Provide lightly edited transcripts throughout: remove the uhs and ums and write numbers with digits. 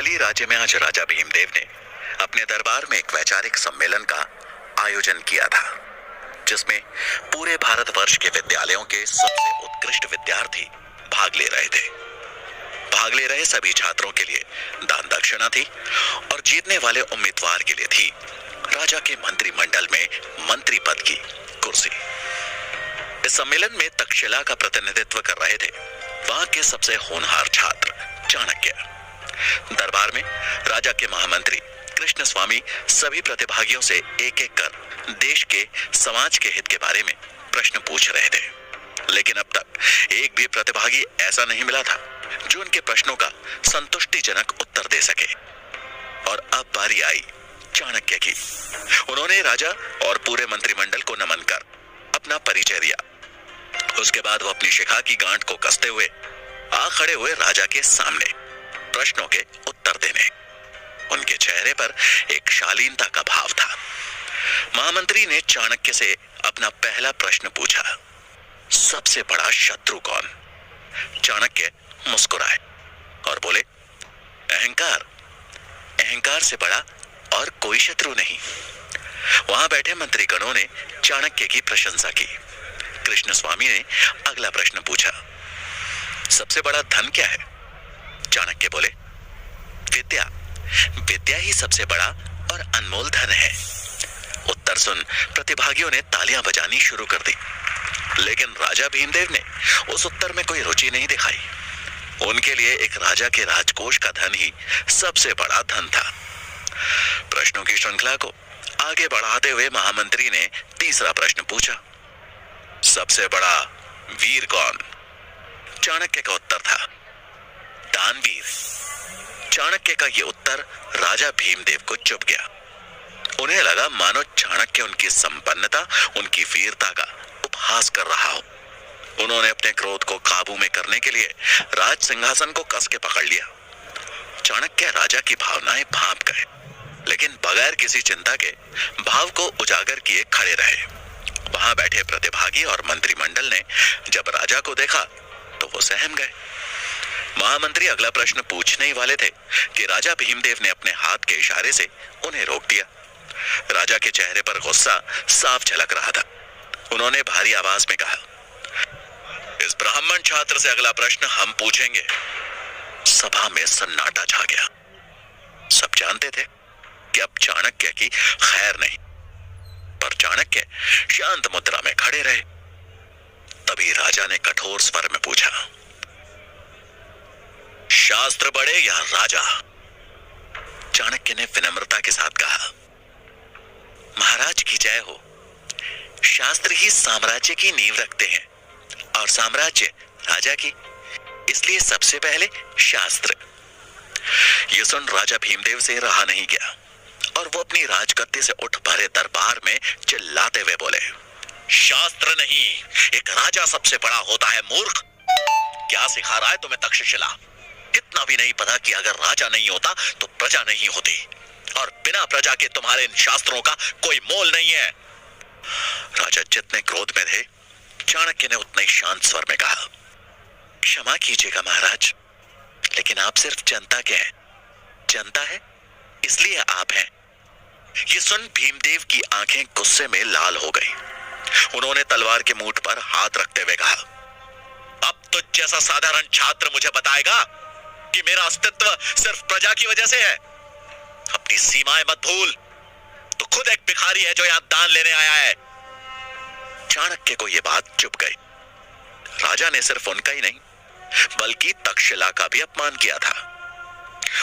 महाबली राज्य में आज राजा भीमदेव ने अपने दरबार में एक वैचारिक सम्मेलन का आयोजन किया था, जिसमें पूरे भारतवर्ष के विद्यालयों के सबसे उत्कृष्ट विद्यार्थी भाग ले रहे थे। भाग ले रहे सभी छात्रों के लिए दान दक्षिणा थी और जीतने वाले उम्मीदवार के लिए थी राजा के मंत्रिमंडल में मंत्री पद की कुर्सी। इस सम्मेलन में तक्षशिला का प्रतिनिधित्व कर रहे थे वहां के सबसे होनहार छात्र चाणक्य। दरबार में राजा के महामंत्री कृष्ण स्वामी सभी प्रतिभागियों से एक एक कर देश के समाज के हित के बारे में प्रश्न पूछ रहे थे, लेकिन अब तक एक भी प्रतिभागी ऐसा नहीं मिला था जो उनके प्रश्नों का संतुष्टिजनक उत्तर दे सके। और अब बारी आई चाणक्य की। उन्होंने राजा और पूरे मंत्रिमंडल को नमन कर अपना परिचय दिया। उसके बाद वो अपनी शिखा की गांठ को कसते हुए आ खड़े हुए राजा के सामने प्रश्नों के उत्तर देने। उनके चेहरे पर एक शालीनता का भाव था। महामंत्री ने चाणक्य से अपना पहला प्रश्न पूछा, सबसे बड़ा शत्रु कौन? चाणक्य मुस्कुराए और बोले, अहंकार। अहंकार से बड़ा और कोई शत्रु नहीं। वहां बैठे मंत्रीगणों ने चाणक्य की प्रशंसा की। कृष्ण स्वामी ने अगला प्रश्न पूछा, सबसे बड़ा धन क्या है? चाणक्य बोले, विद्या। विद्या ही सबसे बड़ा और अनमोल धन है। उत्तर सुन प्रतिभागियों ने तालियां बजानी शुरू कर दी, लेकिन राजा भीमदेव ने उस उत्तर में कोई रुचि नहीं दिखाई। उनके लिए एक राजा के राजकोष का धन ही सबसे बड़ा धन था। प्रश्नों की श्रृंखला को आगे बढ़ाते हुए महामंत्री ने तीसरा प्रश्न पूछा, सबसे बड़ा वीर कौन? चाणक्य का उत्तर था, दानवीर। चाणक्य का यह उत्तर राजा भीमदेव को चुभ गया। उन्हें लगा मानो चाणक्य उनकी संपन्नता, उनकी वीरता का उपहास कर रहा हो। उन्होंने अपने क्रोध को काबू में करने के लिए राज सिंहासन को कस के पकड़ लिया। चाणक्य राजा की भावनाएं भांप गए, लेकिन बगैर किसी चिंता के भाव को उजागर किए खड़े रहे। वहां बैठे प्रतिभागी और मंत्रिमंडल ने जब राजा को देखा तो वो सहम गए। महामंत्री अगला प्रश्न पूछने ही वाले थे कि राजा भीमदेव ने अपने हाथ के इशारे से उन्हें रोक दिया। राजा के चेहरे पर गुस्सा साफ झलक रहा था। उन्होंने भारी आवाज में कहा, इस ब्राह्मण छात्र से अगला प्रश्न हम पूछेंगे। सभा में सन्नाटा छा गया। सब जानते थे कि अब चाणक्य की खैर नहीं, पर चाणक्य शांत मुद्रा में खड़े रहे। तभी राजा ने कठोर स्वर में पूछा, शास्त्र बड़े या राजा? चाणक्य ने विनम्रता के साथ कहा, महाराज की जय हो। शास्त्र ही साम्राज्य की नींव रखते हैं और साम्राज्य राजा की, इसलिए सबसे पहले शास्त्र। यह सुन राजा भीमदेव से रहा नहीं गया और वो अपनी राजगद्दी से उठ भरे दरबार में चिल्लाते हुए बोले, शास्त्र नहीं, एक राजा सबसे बड़ा होता है मूर्ख। क्या सिखा रहा है तुम्हें तक्षशिला? इतना भी नहीं पता कि अगर राजा नहीं होता तो प्रजा नहीं होती, और बिना प्रजा के तुम्हारे इन शास्त्रों का कोई मोल नहीं है। राजा जितने क्रोध में थे, चाणक्य ने उतने शांत स्वर में कहा, क्षमा कीजिएगा महाराज, लेकिन आप सिर्फ जनता के हैं। जनता है इसलिए आप हैं। ये सुन भीमदेव की आंखें गुस्से में लाल हो गई। उन्होंने तलवार के मूठ पर हाथ रखते हुए कहा, अब तो जैसा साधारण छात्र मुझे बताएगा कि मेरा अस्तित्व सिर्फ प्रजा की वजह से है। अपनी सीमाएं मत भूल, तो खुद एक भिखारी है जो यहां दान लेने आया है। चाणक्य को यह बात चुभ गई। राजा ने सिर्फ उनका ही नहीं बल्कि तक्षशिला का भी अपमान किया था।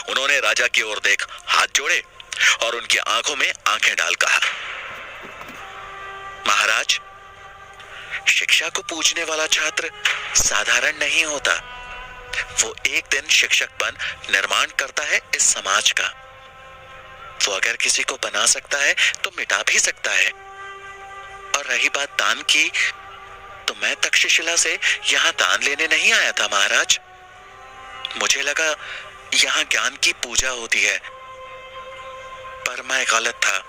उन्होंने राजा की ओर देख हाथ जोड़े और उनकी आंखों में आंखें डाल कहा, महाराज, शिक्षा को पूजने वाला छात्र साधारण नहीं होता। वो एक दिन शिक्षक बन निर्माण करता है इस समाज का। वो अगर किसी को बना सकता है तो मिटा भी सकता है। और रही बात दान की, तो मैं तक्षशिला से यहां दान लेने नहीं आया था महाराज। मुझे लगा यहां ज्ञान की पूजा होती है, पर मैं गलत था।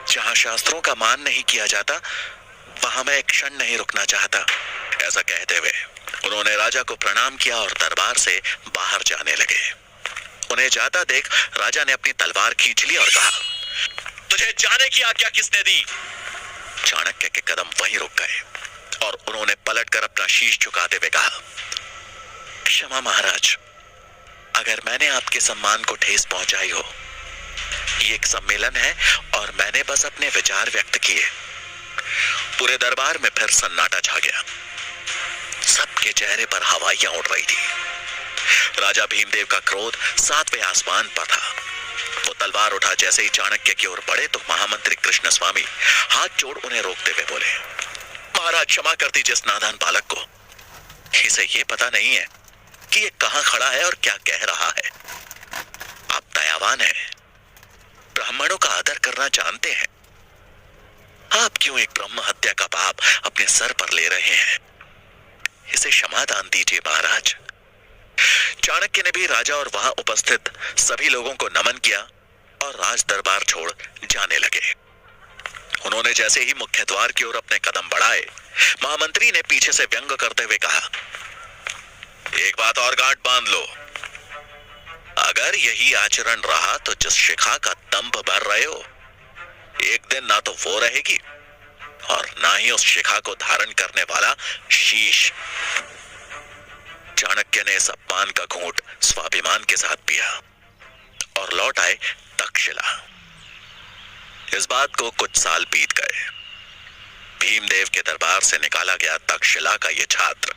जहां शास्त्रों का मान नहीं किया जाता वहां मैं एक क्षण नहीं रुकना चाहता। ऐसा कहते हुए उन्होंने राजा को प्रणाम किया और दरबार से बाहर जाने लगे। उन्हें जाता देख राजा ने अपनी तलवार खींच ली और कहा, तुझे जाने की आज्ञा किसने दी? चाणक्य के कदम वहीं रुक गए और उन्होंने पलटकर अपना शीश झुकाते हुए कहा, क्षमा महाराज, अगर मैंने आपके सम्मान को ठेस पहुंचाई हो। ये एक सम्मेलन है और मैंने बस अपने विचार व्यक्त किए। पूरे दरबार में फिर सन्नाटा छा गया। सबके चेहरे पर हवाइयां उड़ रही थी। राजा भीमदेव का क्रोध 7वें आसमान पर था। वो तलवार उठा जैसे ही चाणक्य की ओर बढ़े तो महामंत्री कृष्ण स्वामी हाथ जोड़ उन्हें रोकते हुए बोले, महाराज क्षमा कर दीजिए इस नादान बालक को। इसे ये पता नहीं है कि ये कहां खड़ा है और क्या कह रहा है। आप दयावान हैं, ब्राह्मणों का आदर करना जानते हैं। आप क्यों एक ब्रह्म हत्या का पाप अपने सर पर ले रहे हैं? इसे क्षमा दान दीजिए महाराज। चाणक्य ने भी राजा और वहां उपस्थित सभी लोगों को नमन किया और राज दरबार छोड़ जाने लगे। उन्होंने जैसे ही मुख्य द्वार की ओर अपने कदम बढ़ाए, महामंत्री ने पीछे से व्यंग करते हुए कहा, एक बात और गांठ बांध लो, अगर यही आचरण रहा तो जिस शिखा का दंभ भर रहे हो, एक दिन ना तो वो रहेगी और ना ही उस शिखा को धारण करने वाला शीश। चाणक्य ने इस अपमान का घूंट स्वाभिमान के साथ पिया और लौट आए तक्षशिला। इस बात को कुछ साल बीत गए। भीमदेव के दरबार से निकाला गया तक्षशिला का यह छात्र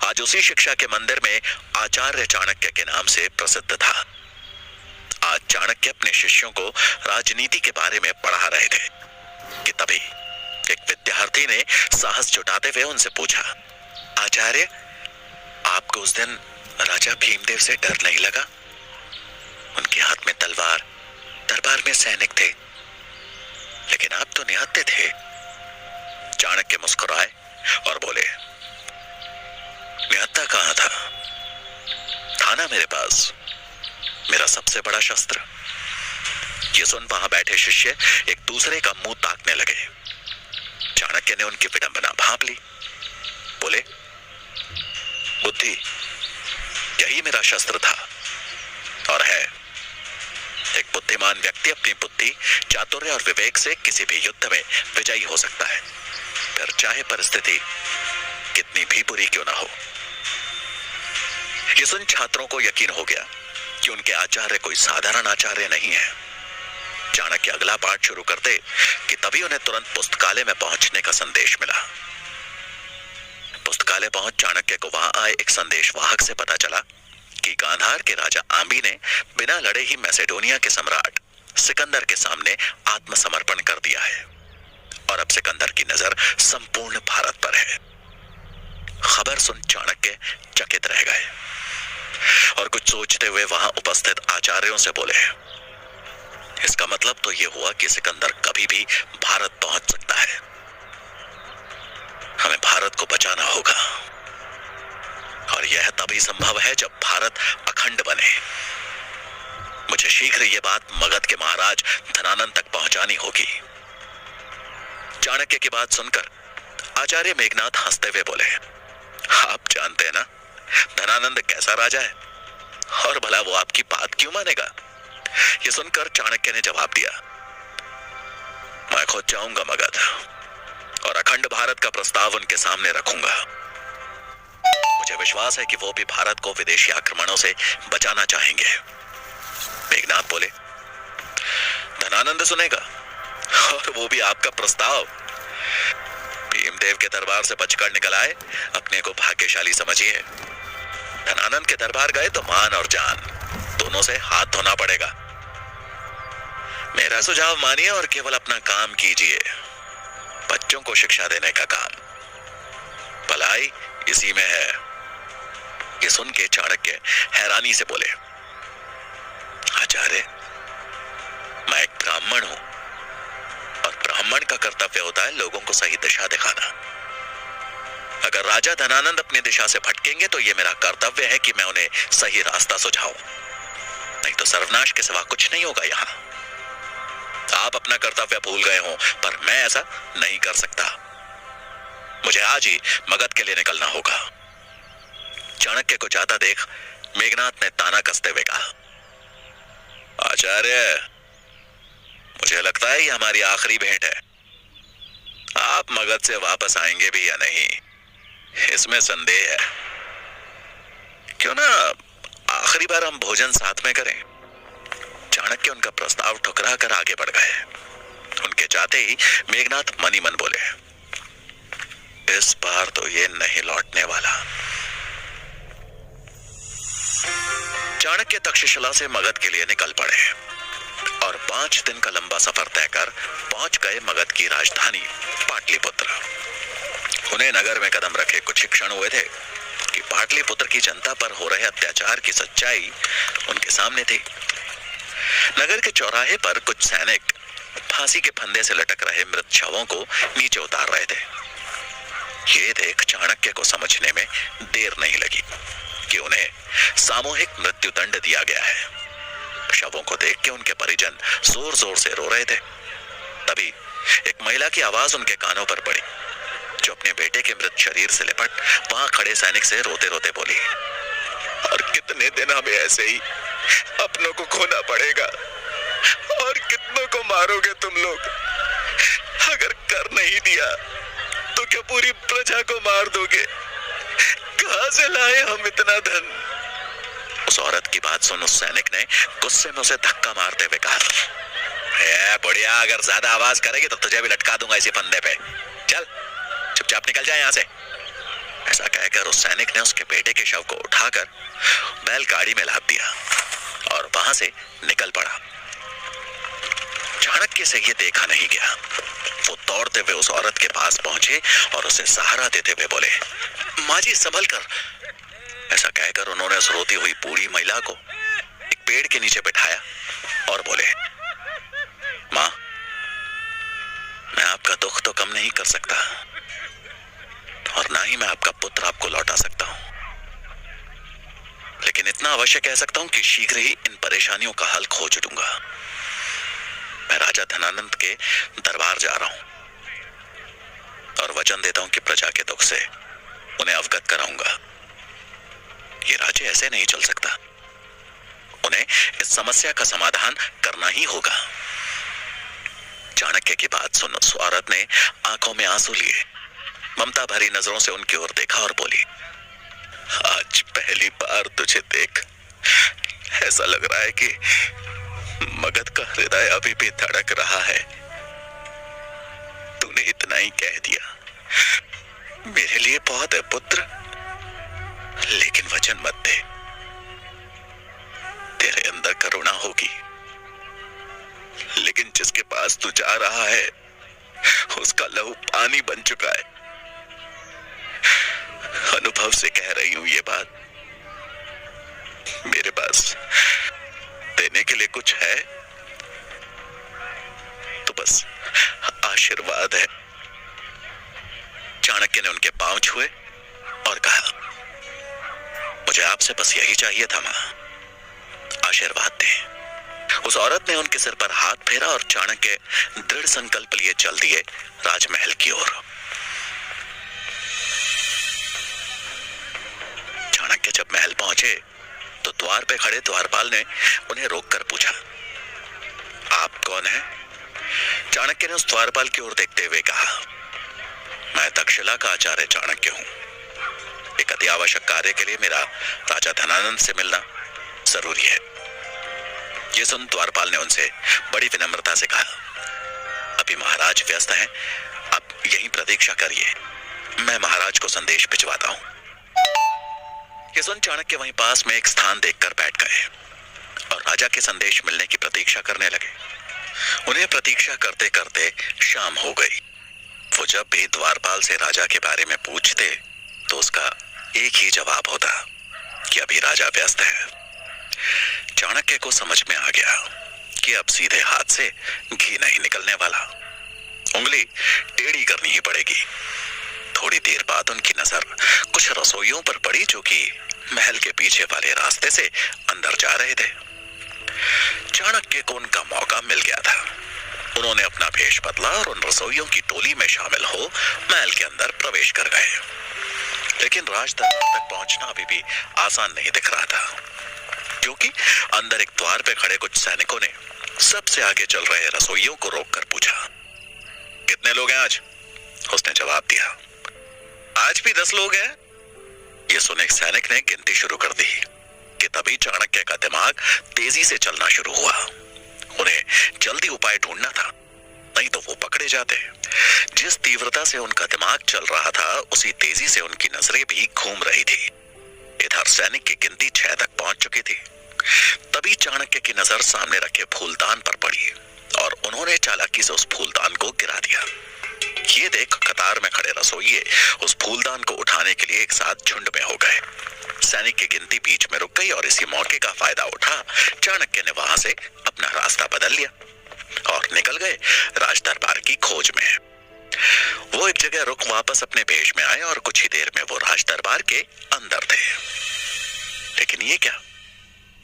आज उसी शिक्षा के मंदिर में आचार्य चाणक्य के नाम से प्रसिद्ध था। आज चाणक्य अपने शिष्यों को राजनीति के बारे में पढ़ा रहे थे कि तभी एक विद्यार्थी ने साहस जुटाते हुए उनसे पूछा, आचार्य, आपको उस दिन राजा भीमदेव से डर नहीं लगा? उनके हाथ में तलवार, दरबार में सैनिक थे, लेकिन आप तो निहत्थे थे। चाणक्य मुस्कुराए और बोले, निहत्था कहां था ना मेरे पास मेरा सबसे बड़ा शस्त्र। ये सुन वहां बैठे शिष्य एक दूसरे का मुंह ताकने लगे। चाणक्य ने उनकी विडंबना भांप ली। बोले, बुद्धि, यही मेरा शस्त्र था और है। एक बुद्धिमान व्यक्ति अपनी बुद्धि, चातुर्य और विवेक से किसी भी युद्ध में विजयी हो सकता है, फिर चाहे परिस्थिति कितनी भी बुरी क्यों ना हो। ये सुन छात्रों को यकीन हो गया कि उनके आचार्य कोई साधारण आचार्य नहीं है। चाणक्य अगला पाठ शुरू करते कि तभी उन्हें तुरंत पुस्तकालय में पहुंचने का संदेश मिला। पुस्तकालय पहुंच चाणक्य को वहां आए एक संदेश वाहक से पता चला कि गांधार के राजा आंबी ने बिना लड़े ही मैसेडोनिया के सम्राट सिकंदर के सामने आत्मसमर्पण कर दिया है और अब सिकंदर की नजर संपूर्ण भारत पर है। खबर सुन चाणक्य चकित रह गए और कुछ सोचते हुए वहां उपस्थित आचार्यों से बोले, इसका मतलब तो यह हुआ कि सिकंदर कभी भी भारत पहुंच सकता है। हमें भारत को बचाना होगा और यह तभी संभव है जब भारत अखंड बने। मुझे शीघ्र यह बात मगध के महाराज धनानंद तक पहुंचानी होगी। चाणक्य की बात सुनकर आचार्य मेघनाथ हंसते हुए बोले, आप जानते हैं ना धनानंद कैसा राजा है और भला वो आपकी बात क्यों मानेगा? ये सुनकर चाणक्य ने जवाब दिया, मैं खुद जाऊंगा मगध और अखंड भारत का प्रस्ताव उनके सामने रखूंगा। मुझे विश्वास है कि वो भी भारत को विदेशी आक्रमणों से बचाना चाहेंगे। मेघनाथ बोले, धनानंद सुनेगा और वो भी आपका प्रस्ताव? भीमदेव के दरबार से बचकर निकल आए, अपने को भाग्यशाली समझिए। धनानंद के दरबार गए तो मान और जान दोनों से हाथ धोना पड़ेगा। मेरा सुझाव मानिए और केवल अपना काम कीजिए, बच्चों को शिक्षा देने का काम। भलाई इसी में है। ये सुन के चाणक्य हैरानी से बोले, आचार्य, मैं एक ब्राह्मण हूं और ब्राह्मण का कर्तव्य होता है लोगों को सही दिशा दिखाना। अगर राजा धनानंद अपनी दिशा से भटकेंगे तो यह मेरा कर्तव्य है कि मैं उन्हें सही रास्ता सुझाऊं, नहीं तो सर्वनाश के सिवा कुछ नहीं होगा यहां। आप अपना कर्तव्य भूल गए हो पर मैं ऐसा नहीं कर सकता। मुझे आज ही मगध के लिए निकलना होगा। चाणक्य को जाता देख मेघनाथ ने ताना कसते हुए कहा, आचार्य, मुझे लगता है ये हमारी आखिरी भेंट है। आप मगध से वापस आएंगे भी या नहीं, इसमें संदेह है। क्यों ना आखिरी बार हम भोजन साथ में करें। चाणक्य उनका प्रस्ताव ठुकरा कर आगे बढ़ गए। उनके जाते ही मेघनाथ मनी मन बोले, इस बार तो ये नहीं लौटने वाला। चाणक्य तक्षशिला से मगध के लिए निकल पड़े और 5 दिन का लंबा सफर तय कर पहुंच गए मगध की राजधानी पाटलिपुत्र। उन्हें नगर में कदम रखे कुछ क्षण हुए थे कि पाटलिपुत्र की जनता पर हो रहे अत्याचार की सच्चाई उनके सामने थी। नगर के चौराहे पर कुछ सैनिक फांसी के फंदे से लटक रहे मृत शवों को नीचे उतार रहे थे। ये देख चाणक्य को समझने में देर नहीं लगी कि उन्हें सामूहिक मृत्यु दंड दिया गया है। शवों को देख के उनके परिजन जोर जोर से रो रहे थे। तभी एक महिला की आवाज उनके कानों पर पड़ी, जो अपने बेटे के मृत शरीर से लिपट वहां खड़े सैनिक से रोते रोते बोली, और कितने दिन हमें ऐसे ही अपनों को खोना पड़ेगा, और कितनों को मारोगे तुम लोग? अगर कर नहीं दिया तो क्या पूरी प्रजा को मार दोगे? कहां से लाए हम इतना धन? उस औरत की बात सुन उस सैनिक ने गुस्से में उसे धक्का मारते हुए कहा, बुढ़िया, अगर ज्यादा आवाज करेगी तो तुझे भी लटका दूंगा इसी फंदे पे। चल चुपचाप निकल जाए यहां से। ऐसा कहकर उस सैनिक ने उसके बेटे के शव को उठाकर बैलगाड़ी में लाद दिया और वहां से निकल पड़ा। चाणक्य से ये देखा नहीं गया। वो दौड़ते हुए उस औरत के पास पहुंचे और उसे सहारा देते हुए बोले, माँ जी संभल कर। ऐसा कहकर उन्होंने उस रोती हुई बूढ़ी महिला को एक पेड़ के नीचे बिठाया और बोले, माँ, मैं आपका दुख तो कम नहीं कर सकता और ना ही मैं आपका पुत्र आपको लौटा सकता हूं, लेकिन इतना अवश्य कह सकता हूं कि शीघ्र ही इन परेशानियों का हल खोज लूंगा। मैं राजा धनानंद के दरबार जा रहा हूं और वचन देता हूं कि प्रजा के दुख से उन्हें अवगत कराऊंगा। ये राज्य ऐसे नहीं चल सकता। उन्हें इस समस्या का समाधान करना ही होगा। चाणक्य की बात सुन उस औरत ने आंखों में आंसू लिए ममता भरी नजरों से उनकी ओर देखा और बोली, आज पहली बार तुझे देख ऐसा लग रहा है कि मगध का हृदय अभी भी धड़क रहा है। तूने इतना ही कह दिया, मेरे लिए बहुत है पुत्र, लेकिन वचन मत दे, तेरे अंदर करुणा होगी, लेकिन जिसके पास तू जा रहा है उसका लहू पानी बन चुका है। अनुभव से कह रही हूं ये बात। मेरे पास देने के लिए कुछ है तो बस आशीर्वाद है। चाणक्य ने उनके पांव छुए और कहा, मुझे आपसे बस यही चाहिए था मां, आशीर्वाद दें। उस औरत ने उनके सिर पर हाथ फेरा और चाणक्य दृढ़ संकल्प लिए चल दिए राजमहल की ओर। चाणक्य जब महल पहुंचे तो द्वार पे खड़े द्वारपाल ने उन्हें रोककर पूछा, आप कौन हैं? चाणक्य ने उस द्वारपाल की ओर देखते हुए कहा, मैं तक्षशिला का आचार्य चाणक्य हूं। एक अति आवश्यक कार्य के लिए मेरा राजा धनानंद से मिलना जरूरी है। ये सुन द्वारपाल ने उनसे बड़ी विनम्रता से कहा, अभी महाराज व्यस्त हैं, आप यहीं प्रतीक्षा करिए, मैं महाराज को संदेश भिजवाता हूं। ये सुन चाणक्य वहीं पास में एक स्थान देखकर बैठ गए और राजा के संदेश मिलने की प्रतीक्षा करने लगे। उन्हें प्रतीक्षा करते करते शाम हो गई। वो जब भी द्वारपाल से राजा के बारे में पूछते तो उसका एक ही जवाब होता कि अभी राजा व्यस्त है। चाणक्य को समझ में आ गया कि अब सीधे हाथ से घी नहीं निकलने वाला, उंगली टेढ़ी करनी ही पड़ेगी। थोड़ी देर बाद उनकी नजर कुछ रसोइयों पर पड़ी जो कि महल के पीछे वाले रास्ते से अंदर जा रहे थे। चाणक्य को उनका मौका मिल गया था। उन्होंने अपना भेष बदला और उन रसोइयों की टोली में शामिल हो महल के अंदर प्रवेश कर गए। लेकिन राज दरबार तक पहुंचना अभी भी आसान नहीं दिख रहा था। क्योंकि अंदर एक द्वार पे खड़े कुछ सैनिकों ने सबसे आगे चल रहे रसोइयों को रोककर पूछा, कितने लोग हैं आज? उसने जवाब दिया, आज भी 10 लोग हैं। ये सुने एक सैनिक ने गिनती शुरू कर दी कि तभी चाणक्य का दिमाग तेजी से चलना शुरू हुआ। उन्हें जल्दी उपाय ढूंढना था, नहीं तो वो पकड़े जाते। जिस तीव्रता से उनका दिमाग चल रहा था, उसी तेजी से उनकी नजरें भी घूम रही थी। इधर सैनिक की गिनती 6 तक पहुंच चुकी थी। तभी चाणक्य की नजर सामने रखे फूलदान पर पड़ी और उन्होंने चालाकी से उस फूलदान को गिरा दिया। ये देख कतार में खड़े रसोइये उस फूलदान को उठाने के लिए एक साथ झुंड में हो गए। सैनिक की गिनती बीच में रुक गई और इसी मौके का फायदा उठा चाणक्य ने वहां से अपना रास्ता बदल लिया और निकल गए राज दरबार की खोज में। वो एक जगह रुक वापस अपने भेष में आए और कुछ ही देर में वो राज दरबार के अंदर थे। लेकिन ये क्या,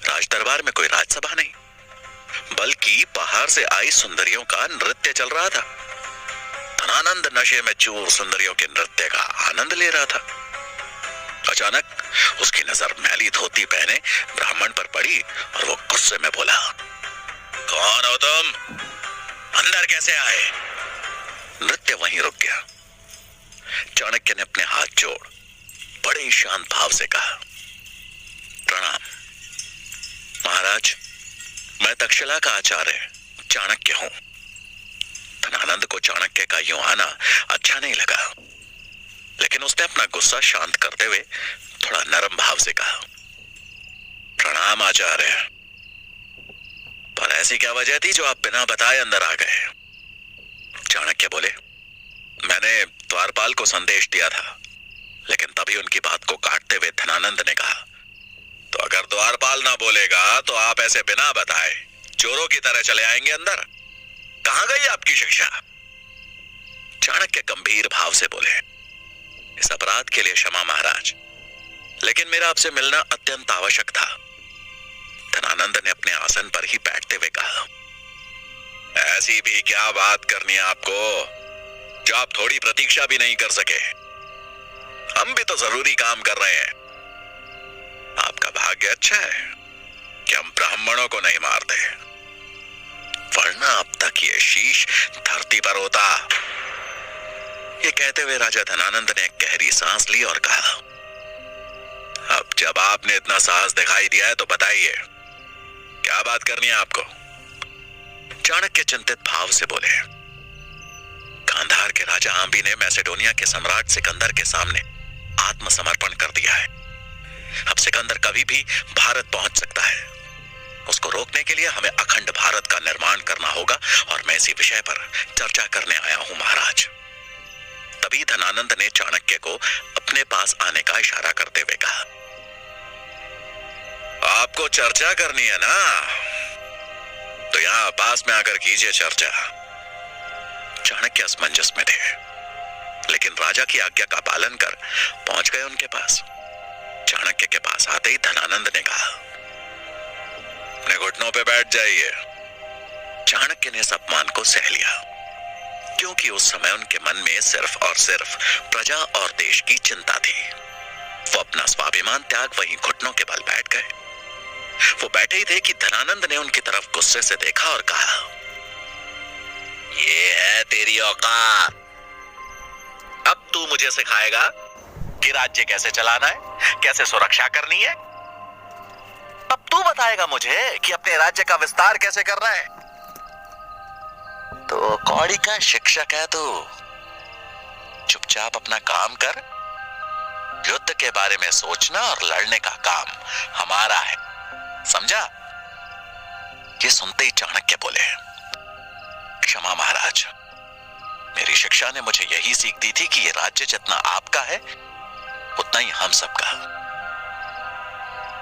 राज दरबार में कोई राजसभा नहीं, बल्कि बाहर से आई सुंदरियों का नृत्य चल रहा था। धनानंद नशे में चूर सुंदरियों के नृत्य का आनंद ले रहा था। अचानक उसकी नजर मैली धोती पहने ब्राह्मण पर पड़ी और वो गुस्से में बोला, कौन हो तुम? अंदर कैसे आए? नृत्य वहीं रुक गया। चाणक्य ने अपने हाथ जोड़ बड़े ही शांत भाव से कहा, प्रणाम महाराज, मैं तक्षशिला का आचार्य चाणक्य हूं। धनानंद को चाणक्य का यूं आना अच्छा नहीं लगा, लेकिन उसने अपना गुस्सा शांत करते हुए थोड़ा नरम भाव से कहा, प्रणाम आचार्य, पर ऐसी क्या वजह थी जो आप बिना बताए अंदर आ गए? चाणक्य बोले, मैंने द्वारपाल को संदेश दिया था, लेकिन तभी उनकी बात को काटते हुए धनानंद ने कहा, तो अगर द्वारपाल ना बोलेगा तो आप ऐसे बिना बताए चोरों की तरह चले आएंगे अंदर? कहां गई आपकी शिक्षा? चाणक्य गंभीर भाव से बोले, इस अपराध के लिए क्षमा महाराज, लेकिन मेरा आपसे मिलना अत्यंत आवश्यक था। धनानंद ने अपने आसन पर ही बैठते हुए कहा, ऐसी भी क्या बात करनी है आपको जो आप थोड़ी प्रतीक्षा भी नहीं कर सके? हम भी तो जरूरी काम कर रहे हैं। आपका भाग्य अच्छा है कि हम ब्राह्मणों को नहीं मारते, वरना अब तक ये शीश धरती पर होता। ये कहते हुए राजा धनानंद ने एक गहरी सांस ली और कहा, अब जब आपने इतना साहस दिखाई दिया है तो बताइए, क्या बात करनी है आपको? चाणक्य चिंतित भाव से बोले, गांधार के राजा आंबी ने मैसेडोनिया के सम्राट सिकंदर के सामने आत्मसमर्पण कर दिया है। अब सिकंदर कभी भी भारत पहुंच सकता है। उसको रोकने के लिए हमें अखंड भारत का निर्माण करना होगा और मैं इसी विषय पर चर्चा करने आया हूं महाराज। तभी धनानंद ने चाणक्य को अपने पास आने का इशारा करते हुए कहा, आपको चर्चा करनी है ना, तो यहां पास में आकर कीजिए चर्चा। चाणक्य असमंजस में थे, लेकिन राजा की आज्ञा का पालन कर पहुंच गए उनके पास। चाणक्य के पास आते ही धनानंद ने कहा, अपने घुटनों पे बैठ जाइए। चाणक्य ने इस अपमान को सह लिया, क्योंकि उस समय उनके मन में सिर्फ और सिर्फ प्रजा और देश की चिंता थी। वो अपना स्वाभिमान त्याग वहीं घुटनों के बल बैठ गए। वो बैठे ही थे कि धनानंद ने उनकी तरफ गुस्से से देखा और कहा, ये है तेरी औकात? अब तू मुझे सिखाएगा कि राज्य कैसे चलाना है, कैसे सुरक्षा करनी है? अब तू बताएगा मुझे कि अपने राज्य का विस्तार कैसे करना है? तो कौड़ी का शिक्षक है तू, चुपचाप अपना काम कर। युद्ध के बारे में सोचना और लड़ने का काम हमारा है, समझा? ये सुनते ही चाणक्य बोले, क्षमा महाराज, मेरी शिक्षा ने मुझे यही सीख दी थी कि ये राज्य जितना आपका है उतना ही हम सबका।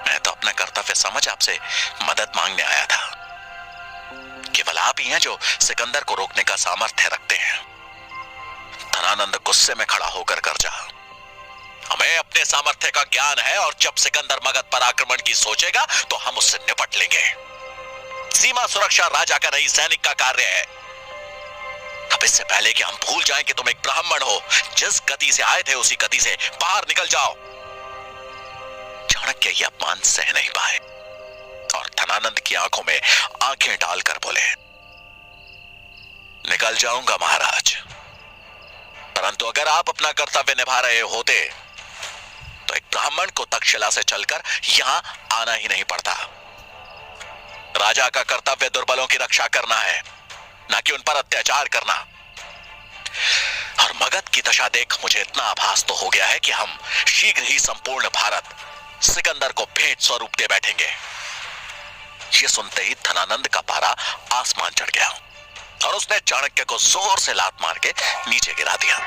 मैं तो अपना कर्तव्य समझ आपसे मदद मांगने आया था। केवल आप ही हैं जो सिकंदर को रोकने का सामर्थ्य रखते हैं। धनानंद गुस्से में खड़ा होकर गरजा, हमें अपने सामर्थ्य का ज्ञान है और जब सिकंदर मगध पर आक्रमण की सोचेगा तो हम उससे निपट लेंगे। सीमा सुरक्षा राजा का नहीं, सैनिक का कार्य है। अब इससे पहले कि हम भूल जाएं कि तुम एक ब्राह्मण हो, जिस गति से आए थे उसी गति से बाहर निकल जाओ। चाणक्य यह अपमान सह नहीं पाए। और धनानंद की आंखों में आंखें डालकर बोले, निकल जाऊंगा महाराज, परंतु अगर आप अपना कर्तव्य निभा रहे होते तो एक ब्राह्मण को तक्षशिला से चलकर यहां आना ही नहीं पड़ता। राजा का कर्तव्य दुर्बलों की रक्षा करना है, न कि उन पर अत्याचार करना। और मगध की दशा देख मुझे इतना आभास तो हो गया है कि हम शीघ्र ही संपूर्ण भारत सिकंदर को भेंट स्वरूप दे बैठेंगे। ये सुनते ही धनानंद का पारा आसमान चढ़ गया और उसने चाणक्य को जोर से लात मार के नीचे गिरा दिया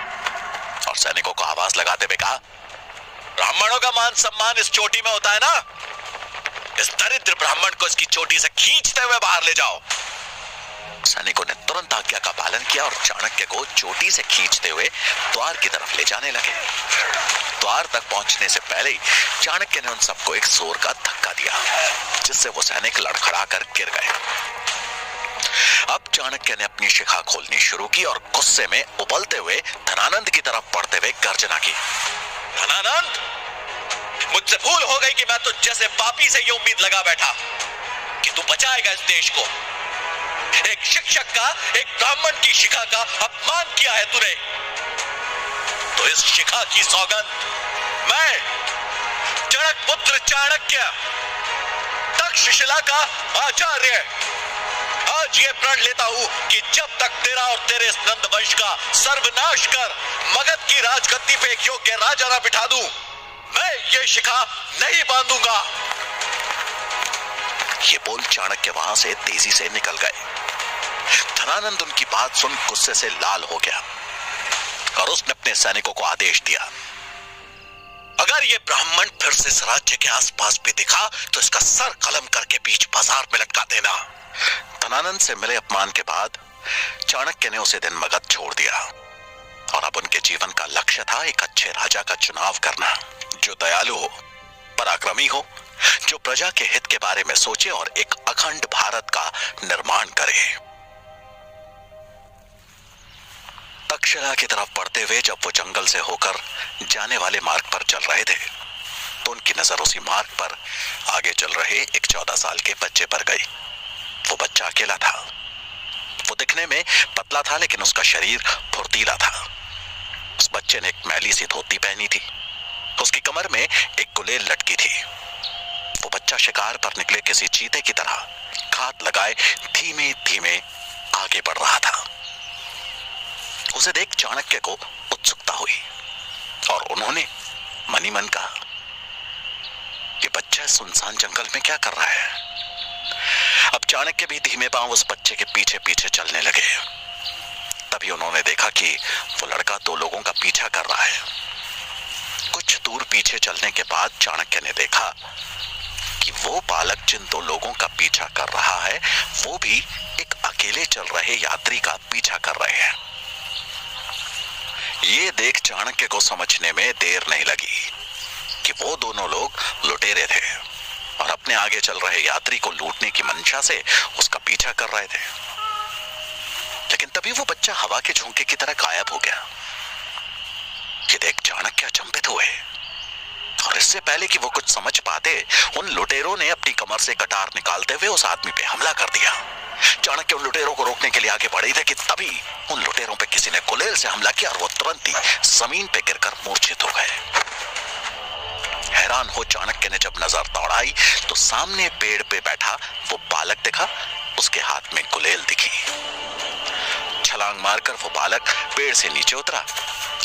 और सैनिकों को आवाज लगाते हुए कहा, ब्राह्मणों का मान सम्मान इस चोटी में होता है ना, इस दरिद्र ब्राह्मण को इसकी चोटी से खींचते हुए बाहर ले जाओ। सैनिकों ने तुरंत आज्ञा का पालन किया और चाणक्य को चोटी से खींचते हुए द्वार की तरफ ले जाने लगे। द्वार तक पहुंचने से पहले ही चाणक्य ने उन सबको एक जोर का धक्का दिया, जिससे वो सैनिक लड़खड़ाकर गिर गए। अब चाणक्य ने अपनी शिखा खोलनी शुरू की और गुस्से में उबलते हुए धनानंद की तरफ बढ़ते हुए गर्जना की, धनानंद, मुझसे भूल हो गई कि मैं तुझ जैसे पापी से ये उम्मीद लगा बैठा कि तू बचाएगा इस देश को। एक शिक्षक का, एक ब्राह्मण की शिखा का अपमान किया है तूने, तो इस शिखा की सौगंध मैं जनक पुत्र चाणक्य, तक्षशिला का आचार्य, आज ये प्रण लेता हूं कि जब तक तेरा और तेरे इस नंद वंश का सर्वनाश कर मगध की राजगद्दी पे एक योग्य राजा ना बिठा दूं, मैं ये शिखा नहीं बांधूंगा। ये बोल चाणक्य वहां से तेजी से निकल गए। धनानंद उनकी बात सुन गुस्से से लाल हो गया और उसने अपने सैनिकों को आदेश दिया, अगर ये ब्राह्मण फिर से इस राज्य के आसपास भी दिखा तो इसका सर कलम करके बीच बाजार में लटका देना। धनानंद से मिले अपमान के बाद चाणक्य ने उसे दिन मगध छोड़ दिया और अब उनके जीवन का लक्ष्य था एक अच्छे राजा का चुनाव करना, जो दयालु हो, पराक्रमी हो, जो प्रजा के हित के बारे में सोचे और एक अखंड भारत का निर्माण करे। तक्षशिला की तरफ बढ़ते हुए जब वो जंगल से होकर जाने वाले मार्ग पर चल रहे थे तो उनकी नजर उसी मार्ग पर आगे चल रहे एक 14 साल के बच्चे पर गई। वो बच्चा अकेला था। वो दिखने में पतला था लेकिन उसका शरीर फुर्तीला था। उस बच्चे ने एक मैली सी धोती पहनी थी। उसकी कमर में एक गुलेल लटकी थी। वो बच्चा शिकार पर निकले किसी चीते की तरह घात लगाए धीमे धीमे आगे बढ़ रहा था। उसे देख चाणक्य को उत्सुकता हुई और उन्होंने मनी मन कहा, ये बच्चा सुनसान जंगल में क्या कर रहा है? अब चाणक्य भी धीमे पांव उस बच्चे के पीछे पीछे चलने लगे। तभी उन्होंने देखा कि वो लड़का 2 लोगों का पीछा कर रहा है। कुछ दूर पीछे चलने के बाद चाणक्य ने देखा कि वो बालक जिन 2 लोगों का पीछा कर रहा है वो भी एक अकेले चल रहे यात्री का पीछा कर रहे हैं। ये देख चाणक्य को समझने में देर नहीं लगी कि वो दोनों लोग लुटेरे थे और अपने आगे चल रहे यात्री को लूटने की मंशा से उसका पीछा कर रहे थे। लेकिन तभी वो बच्चा हवा के झोंके की तरह गायब हो गया। ये देख चाणक्य अचंभित हुए और इससे पहले कि वो कुछ समझ पाते उन लुटेरों ने अपनी कमर से कटार निकालते हुए उस आदमी पे हमला कर दिया। चाणक्य उन लुटेरों को रोकने के लिए आगे बढ़े थे कि तभी उन लुटेरों पे किसी ने गुलेल से हमला किया और वो तुरंत ही जमीन पे गिरकर मूर्छित हो गए। हैरान हो चाणक्य ने जब नजर दौड़ाई तो सामने पेड़ पे बैठा वो बालक दिखा। उसके हाथ में गुलेल दिखी। छलांग मारकर वो बालक पेड़ से नीचे उतरा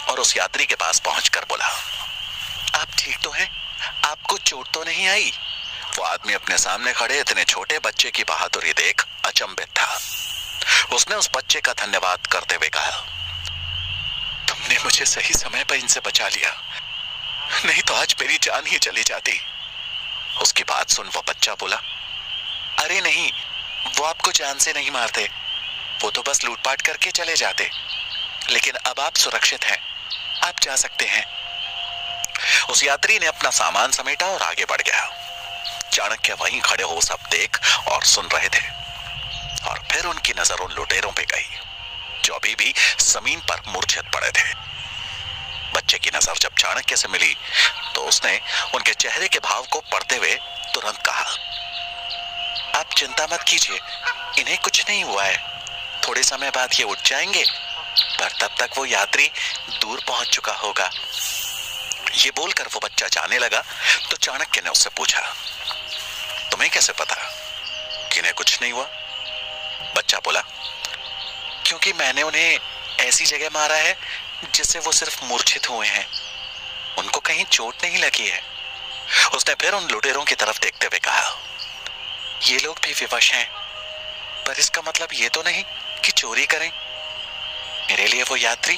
और उस यात्री के पास पहुंचकर बोला, आप ठीक तो हैं? आपको चोट तो नहीं आई? वो आदमी अपने सामने खड़े इतने छोटे बच्चे की बहादुरी देख अचंभित था। उसने उस बच्चे का धन्यवाद करते हुए कहा, तुमने मुझे सही समय पर इनसे बचा लिया, नहीं तो आज मेरी जान ही चली जाती। उसकी बात सुन वो बच्चा बोला, अरे नहीं, वो आपको जान से नहीं मारते, वो तो बस लूटपाट करके चले जाते। लेकिन अब आप सुरक्षित हैं, आप जा सकते हैं। उस यात्री ने अपना सामान समेटा और आगे बढ़ गया। चाणक्य वहीं खड़े हो सब देख और सुन रहे थे और फिर उनकी नजर उन लुटेरों पे गई जो अभी भी जमीन पर मूर्छित पड़े थे। बच्चे की नजर जब चाणक्य से मिली तो उसने उनके चेहरे के भाव को पढ़ते हुए तुरंत कहा, चिंता मत कीजिए, इन्हें कुछ नहीं हुआ है, थोड़े समय बाद ये उठ जाएंगे, पर तब तक वो यात्री दूर पहुंच चुका होगा। ये बोलकर वो बच्चा जाने लगा तो चाणक्य ने उससे पूछा, तुम्हें कैसे पता कि इन्हें कुछ नहीं हुआ? बच्चा बोला, क्योंकि मैंने उन्हें ऐसी जगह मारा है जिससे वो सिर्फ मूर्छित हुए हैं, उनको कहीं चोट नहीं लगी है। उसने फिर उन लुटेरों की तरफ देखते हुए कहा, ये लोग भी विवश हैं, पर इसका मतलब ये तो नहीं कि चोरी करें। मेरे लिए वो यात्री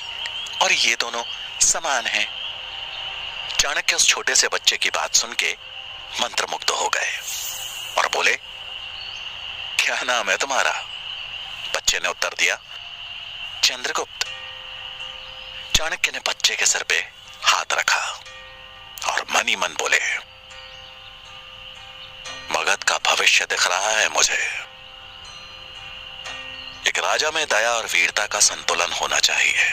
और ये दोनों समान हैं। चाणक्य उस छोटे से बच्चे की बात सुन के मंत्रमुग्ध हो गए और बोले, क्या नाम है तुम्हारा? बच्चे ने उत्तर दिया, चंद्रगुप्त। चाणक्य ने बच्चे के सिर पे हाथ रखा और मन ही मन बोले, मगध का भविष्य दिख रहा है मुझे। एक राजा में दया और वीरता का संतुलन होना चाहिए।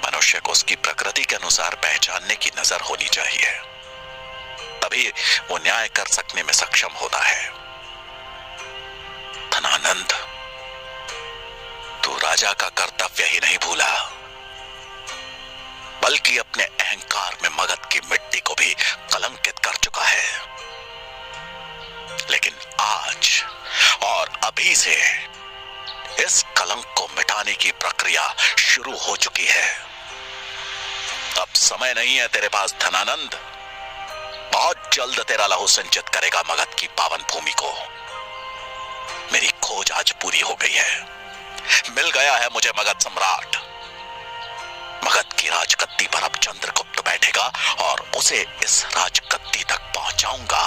मनुष्य को उसकी प्रकृति के अनुसार पहचानने की नजर होनी चाहिए, तभी वो न्याय कर सकने में सक्षम होता है। धनानंद, तू राजा का कर्तव्य ही नहीं भूला, बल्कि अपने अहंकार में मगध की मिट्टी को भी कलंकित कर चुका है। लेकिन आज और अभी से इस कलंक को मिटाने की प्रक्रिया शुरू हो चुकी है। अब समय नहीं है तेरे पास धनानंद, बहुत जल्द तेरा लहू सिंचित करेगा मगध की पावन भूमि को। मेरी खोज आज पूरी हो गई है, मिल गया है मुझे मगध सम्राट। मगध की राजगद्दी पर अब चंद्रगुप्त बैठेगा और उसे इस राजगद्दी तक पहुंचाऊंगा